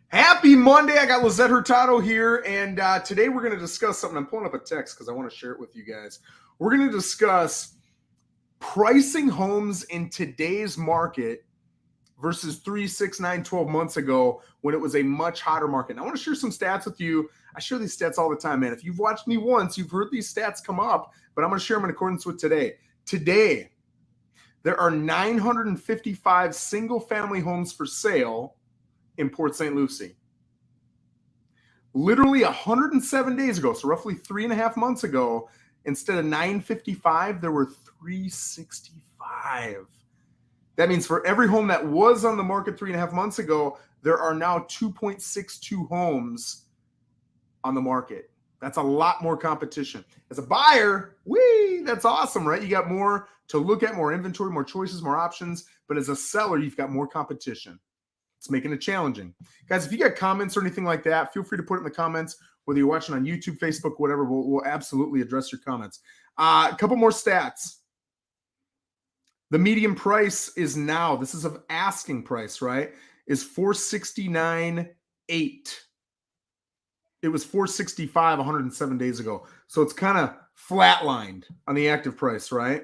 Happy Monday. I got Lissette Hurtado here, and today we're going to discuss something. I'm pulling up a text because I want to share it with you guys. We're going to discuss pricing homes in today's market versus 3, 6, 9, 12 months ago when it was a much hotter market. And I want to share some stats with you. I share these stats all the time, man. If you've watched me once, you've heard these stats come up, but I'm going to share them in accordance with today. Today, there are 955 single-family homes for sale in Port St. Lucie. Literally 107 days ago, so roughly 3.5 months ago, instead of 955, there were 365. That means for every home that was on the market 3.5 months ago, there are now 2.62 homes on the market. That's a lot more competition. As a buyer, that's awesome, right? You got more to look at, more inventory, more choices, more options. But as a seller, you've got more competition. It's making it challenging. Guys, if you got comments or anything like that, feel free to put it in the comments, whether you're watching on YouTube, Facebook, whatever. We'll absolutely address your comments. A couple more stats. The median price is now, this is of asking price, right, is $469,800. It was $465 107 days ago. So it's kind of flatlined on the active price, right?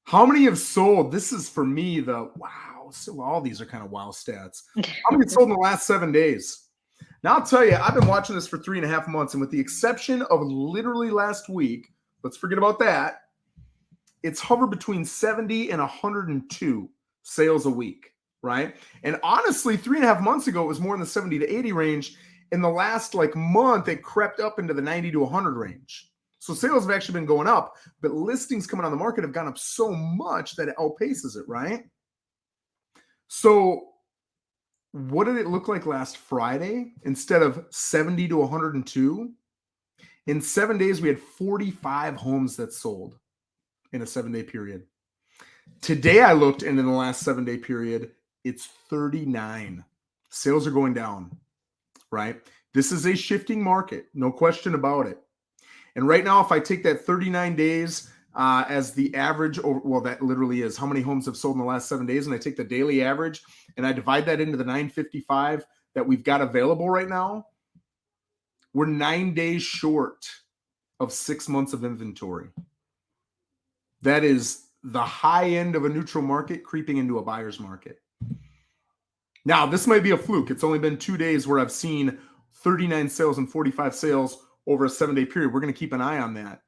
How many have sold? This is for me the wow. So all these are kind of wow stats. How many sold in the last 7 days? Now I'll tell you, I've been watching this for 3.5 months, and with the exception of literally last week, let's forget about that, it's hovered between 70 and 102 sales a week, right? And honestly, 3.5 months ago, it was more in the 70 to 80 range. In the last month, it crept up into the 90 to 100 range. So sales have actually been going up, but listings coming on the market have gone up so much that it outpaces it, right? So what did it look like last Friday? Instead of 70 to 102, in 7 days, we had 45 homes that sold in a 7-day period. Today, I looked, and in the last 7-day period, it's 39. Sales are going down, right? This is a shifting market, no question about it. And right now, if I take that 39 days as the average, well, that literally is how many homes have sold in the last 7 days, and I take the daily average and I divide that into the 955 that we've got available right now, we're 9 days short of 6 months of inventory. That is the high end of a neutral market creeping into a buyer's market. Now, this might be a fluke. It's only been 2 days where I've seen 39 sales and 45 sales over a 7-day period. We're going to keep an eye on that.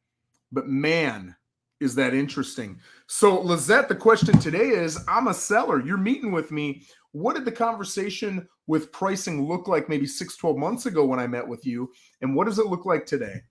But man, is that interesting. So Lissette, the question today is, I'm a seller. You're meeting with me. What did the conversation with pricing look like maybe 6, 12 months ago when I met with you? And what does it look like today?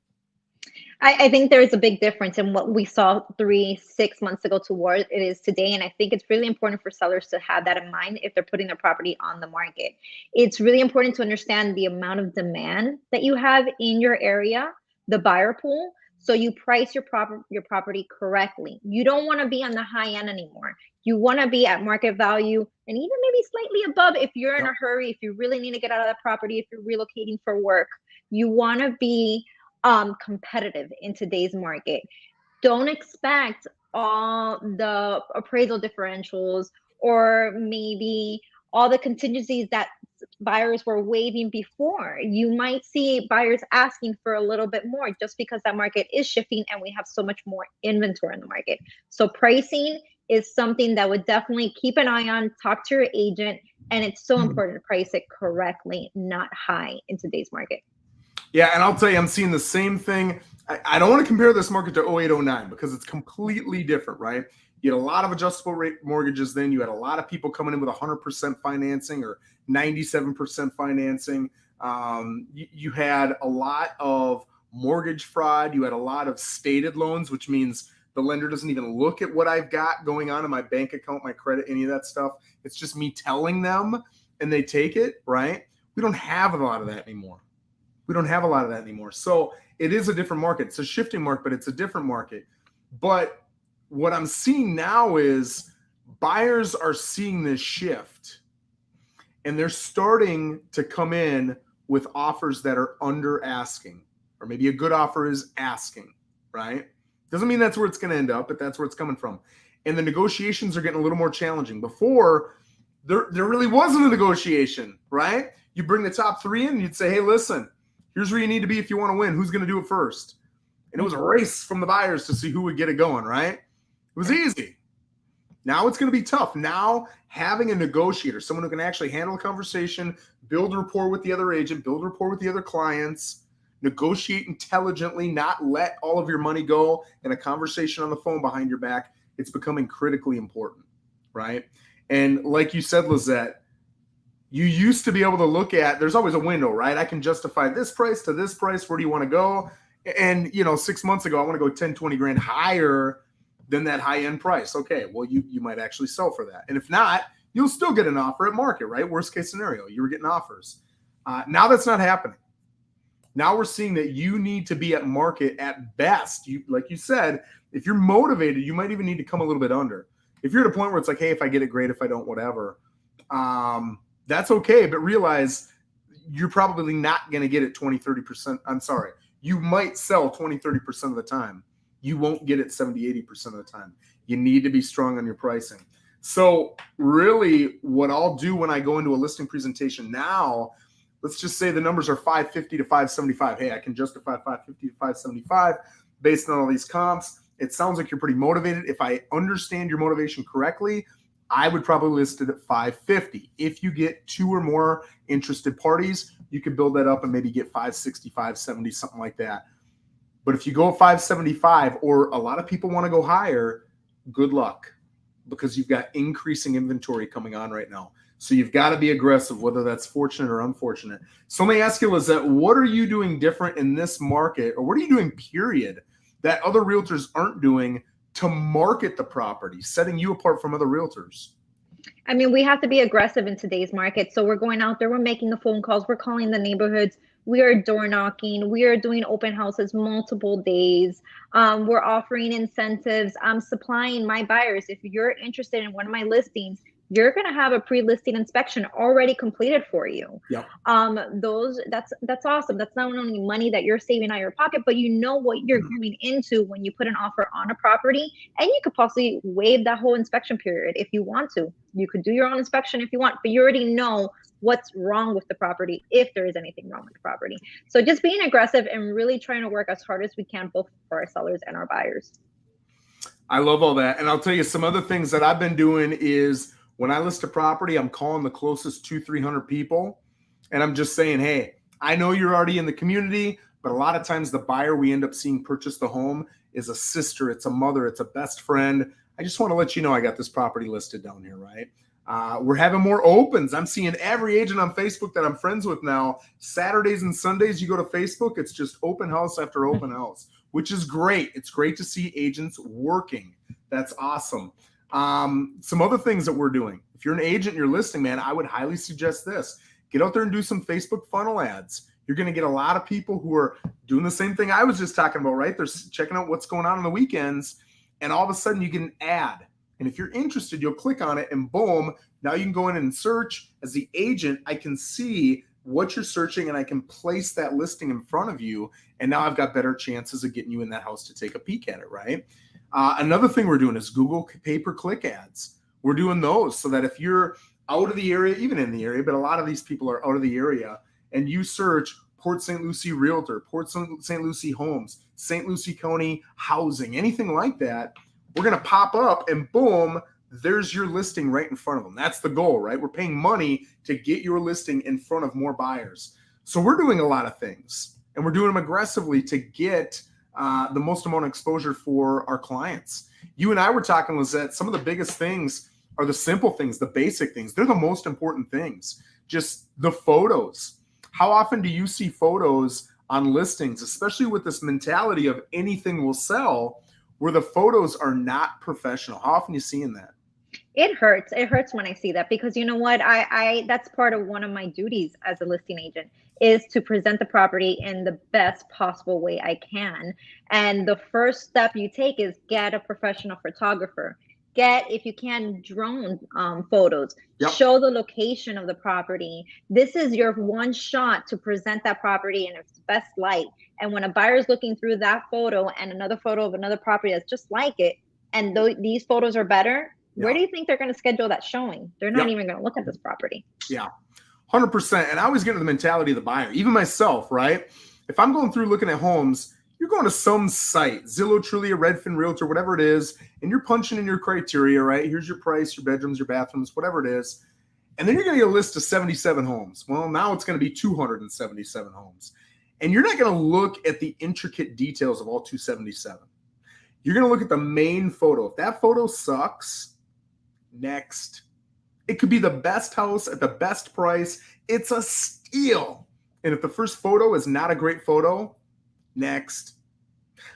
I think there's a big difference in what we saw 3, 6 months ago to what it is today. And I think it's really important for sellers to have that in mind if they're putting their property on the market. It's really important to understand the amount of demand that you have in your area, the buyer pool, so you price your property correctly. You don't want to be on the high end anymore. You want to be at market value and even maybe slightly above if you're in a hurry, if you really need to get out of that property, if you're relocating for work. You want to be competitive in today's market. Don't expect all the appraisal differentials or maybe all the contingencies that buyers were waiving before. You might see buyers asking for a little bit more just because that market is shifting and we have so much more inventory in the market. So pricing is something that would definitely keep an eye on, talk to your agent, and it's so important to price it correctly, not high in today's market. Yeah, and I'll tell you, I'm seeing the same thing. I don't want to compare this market to 08, 09 because it's completely different, right? You had a lot of adjustable rate mortgages then. You had a lot of people coming in with 100% financing or 97% financing. You had a lot of mortgage fraud. You had a lot of stated loans, which means the lender doesn't even look at what I've got going on in my bank account, my credit, any of that stuff. It's just me telling them and they take it, right? We don't have a lot of that anymore. So it is a different market. It's a shifting market, but it's a different market. But what I'm seeing now is buyers are seeing this shift and they're starting to come in with offers that are under asking, or maybe a good offer is asking, right? Doesn't mean that's where it's going to end up, but that's where it's coming from. And the negotiations are getting a little more challenging. Before, there really wasn't a negotiation, right? You bring the top 3 in and you'd say, hey, listen, here's where you need to be if you want to win. Who's going to do it first? And it was a race from the buyers to see who would get it going, right? It was easy. Now it's going to be tough. Now having a negotiator, someone who can actually handle a conversation, build rapport with the other agent, build rapport with the other clients, negotiate intelligently, not let all of your money go in a conversation on the phone behind your back. It's becoming critically important, right? And like you said, Lissette, you used to be able to look at, there's always a window, right? I can justify this price to this price. Where do you want to go? And, 6 months ago, I want to go 10, 20 grand higher than that high-end price. Okay, well, you might actually sell for that. And if not, you'll still get an offer at market, right? Worst case scenario, you were getting offers. Now that's not happening. Now we're seeing that you need to be at market at best. Like you said, if you're motivated, you might even need to come a little bit under. If you're at a point where it's like, hey, if I get it, great. If I don't, whatever. That's okay. But realize you're probably not going to get it 20, 30%. I'm sorry. You might sell 20, 30% of the time. You won't get it 70, 80% of the time. You need to be strong on your pricing. So really what I'll do when I go into a listing presentation now, let's just say the numbers are 550 to 575. Hey, I can justify 550 to 575 based on all these comps. It sounds like you're pretty motivated. If I understand your motivation correctly, I would probably list it at 550. If you get 2 or more interested parties, you could build that up and maybe get 560, 570, something like that. But if you go 575, or a lot of people want to go higher, good luck, because you've got increasing inventory coming on right now. So you've got to be aggressive, whether that's fortunate or unfortunate. So let me ask you, Lissette, what are you doing different in this market, or what are you doing, period, that other realtors aren't doing to market the property, setting you apart from other realtors? I mean, we have to be aggressive in today's market. So we're going out there, we're making the phone calls, we're calling the neighborhoods, we are door knocking, we are doing open houses multiple days. We're offering incentives. I'm supplying my buyers. If you're interested in one of my listings, you're going to have a pre-listing inspection already completed for you. Yep. That's awesome. That's not only money that you're saving out of your pocket, but you know what you're coming into when you put an offer on a property, and you could possibly waive that whole inspection period if you want to. You could do your own inspection if you want, but you already know what's wrong with the property, if there is anything wrong with the property. So just being aggressive and really trying to work as hard as we can, both for our sellers and our buyers. I love all that. And I'll tell you some other things that I've been doing is, when I list a property, I'm calling the closest 200-300 people, and I'm just saying, hey, I know you're already in the community, but a lot of times the buyer we end up seeing purchase the home is a sister, it's a mother, it's a best friend. I just want to let you know I got this property listed down here, right? We're having more opens. I'm seeing every agent on Facebook that I'm friends with now. Saturdays and Sundays, you go to Facebook, it's just open house after open house, which is great. It's great to see agents working. That's awesome. Some other things that we're doing. If you're an agent, you're listing, man, I would highly suggest this. Get out there and do some Facebook funnel ads. You're going to get a lot of people who are doing the same thing I was just talking about, right? They're checking out what's going on the weekends, and all of a sudden you get an ad. And if you're interested, you'll click on it, and boom, now you can go in and search. As the agent, I can see what you're searching, and I can place that listing in front of you. And now I've got better chances of getting you in that house to take a peek at it, right? Another thing we're doing is Google pay-per-click ads. We're doing those so that if you're out of the area, even in the area, but a lot of these people are out of the area, and you search Port St. Lucie Realtor, Port St. Lucie Homes, St. Lucie County Housing, anything like that, we're going to pop up and boom, there's your listing right in front of them. That's the goal, right? We're paying money to get your listing in front of more buyers. So we're doing a lot of things, and we're doing them aggressively to get the most amount of exposure for our clients. You and I were talking, Lissette, some of the biggest things are the simple things, the basic things. They're the most important things. Just the photos. How often do you see photos on listings, especially with this mentality of anything will sell, where the photos are not professional? How often are you seeing that? It hurts. It hurts when I see that, because you know what? I that's part of one of my duties as a listing agent, is to present the property in the best possible way I can. And the first step you take is get a professional photographer. Get, if you can, drone photos. Yep. Show the location of the property. This is your one shot to present that property in its best light. And when a buyer is looking through that photo and another photo of another property that's just like it, and these photos are better, where do you think they're going to schedule that showing? They're not even going to look at this property. Yeah, 100%. And I always get into the mentality of the buyer, even myself, right? If I'm going through looking at homes, you're going to some site, Zillow, Trulia, Redfin, Realtor, whatever it is, and you're punching in your criteria, right? Here's your price, your bedrooms, your bathrooms, whatever it is. And then you're going to get a list of 77 homes. Well, now it's going to be 277 homes. And you're not going to look at the intricate details of all 277. You're going to look at the main photo. If that photo sucks, next. It could be the best house at the best price. It's a steal. And if the first photo is not a great photo, next.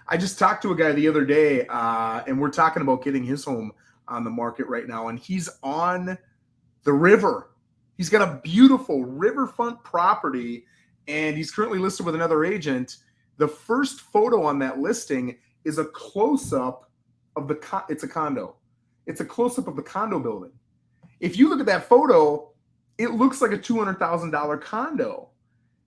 I just talked to a guy the other day, and we're talking about getting his home on the market right now. And he's on the river. He's got a beautiful riverfront property, and he's currently listed with another agent. The first photo on that listing is a close-up of it's a condo. It's a close-up of the condo building. If you look at that photo, it looks like a $200,000 condo.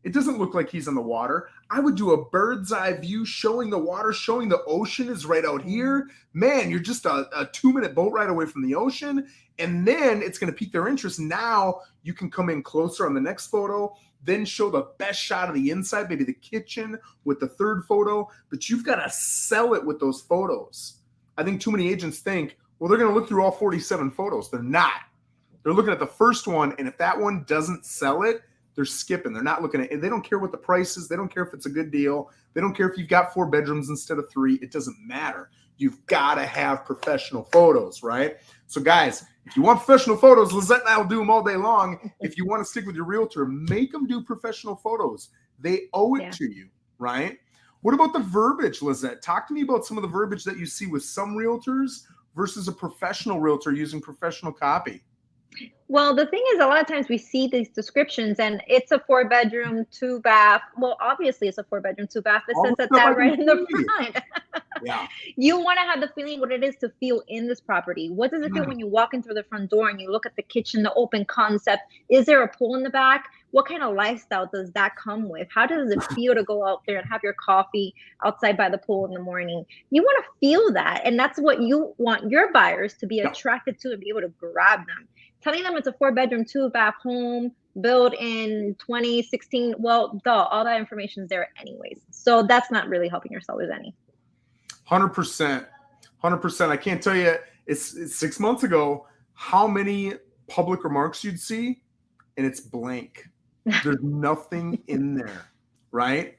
It doesn't look like he's in the water. I would do a bird's eye view showing the water, showing the ocean is right out here. Man, you're just a 2-minute boat ride away from the ocean. And then it's going to pique their interest. Now you can come in closer on the next photo, then show the best shot of the inside, maybe the kitchen with the third photo. But you've got to sell it with those photos. I think too many agents think, well, they're going to look through all 47 photos. They're not. They're looking at the first one, and if that one doesn't sell it, they're skipping. They're not looking at it. They don't care what the price is. They don't care if it's a good deal. They don't care if you've got 4 bedrooms instead of 3. It doesn't matter. You've got to have professional photos, right? So, guys, if you want professional photos, Lissette and I will do them all day long. If you want to stick with your realtor, make them do professional photos. They owe it to you, right? What about the verbiage, Lissette? Talk to me about some of the verbiage that you see with some realtors versus a professional realtor using professional copy. Well, the thing is, a lot of times we see these descriptions and it's a 4-bedroom, 2-bath. Well, obviously it's a 4-bedroom, 2-bath. It says that right in the front. Yeah. You want to have the feeling what it is to feel in this property. What does it feel when you walk in through the front door and you look at the kitchen, the open concept? Is there a pool in the back? What kind of lifestyle does that come with? How does it feel to go out there and have your coffee outside by the pool in the morning? You want to feel that. And that's what you want your buyers to be attracted to and be able to grab them. Telling them it's a 4-bedroom, 2-bath home built in 2016. Well, all that information is there anyways. So that's not really helping your sellers any. 100%. 100%. I can't tell you, it's 6 months ago, how many public remarks you'd see, and it's blank. There's nothing in there, right?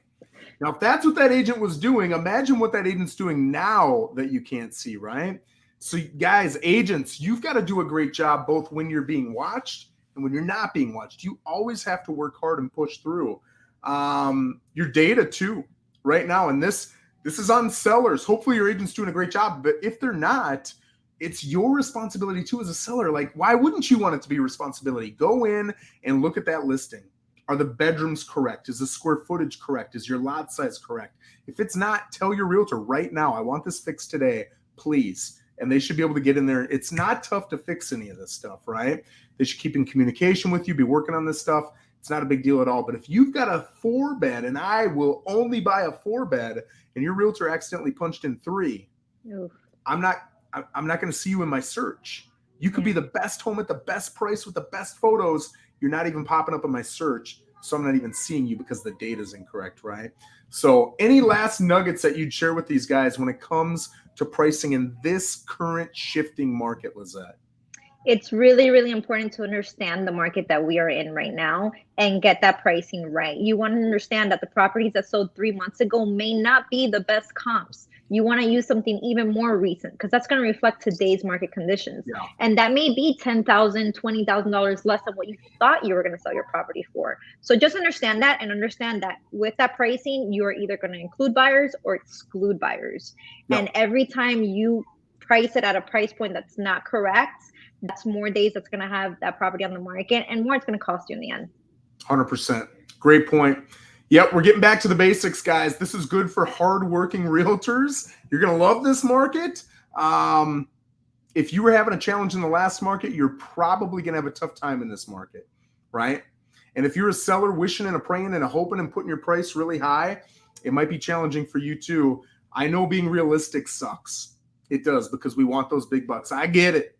Now, if that's what that agent was doing, imagine what that agent's doing now that you can't see, right? So, guys, agents, you've got to do a great job both when you're being watched and when you're not being watched. You always have to work hard and push through your data too right now. And this is on sellers. Hopefully your agent's doing a great job. But if they're not, it's your responsibility too as a seller. Like, why wouldn't you want it to be a responsibility? Go in and look at that listing. Are the bedrooms correct? Is the square footage correct? Is your lot size correct? If it's not, tell your realtor right now, I want this fixed today, please. And they should be able to get in there. It's not tough to fix any of this stuff, right? They should keep in communication with you, be working on this stuff. It's not a big deal at all. But if you've got a 4-bed and I will only buy a 4-bed and your realtor accidentally punched in 3, I'm not going to see you in my search. You could be the best home at the best price with the best photos. You're not even popping up in my search. So I'm not even seeing you because the data is incorrect, right? So any last nuggets that you'd share with these guys when it comes to pricing in this current shifting market, Lissette? It's really, really important to understand the market that we are in right now and get that pricing right. You want to understand that the properties that sold 3 months ago may not be the best comps. You want to use something even more recent because that's going to reflect today's market conditions. Yeah. And that may be $10,000, $20,000 less than what you thought you were going to sell your property for. So just understand that and understand that with that pricing, you are either going to include buyers or exclude buyers. Yeah. And every time you price it at a price point that's not correct, that's more days that's going to have that property on the market and more it's going to cost you in the end. 100%. Great point. Yep, we're getting back to the basics, guys. This is good for hardworking realtors. You're going to love this market. If you were having a challenge in the last market, you're probably going to have a tough time in this market, right? And if you're a seller wishing and a praying and a hoping and putting your price really high, it might be challenging for you too. I know being realistic sucks. It does because we want those big bucks. I get it.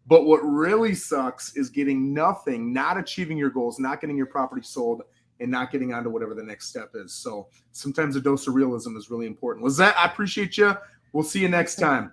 But what really sucks is getting nothing, not achieving your goals, not getting your property sold, and not getting on to whatever the next step is. So sometimes a dose of realism is really important. Lissette, I appreciate you. We'll see you next time.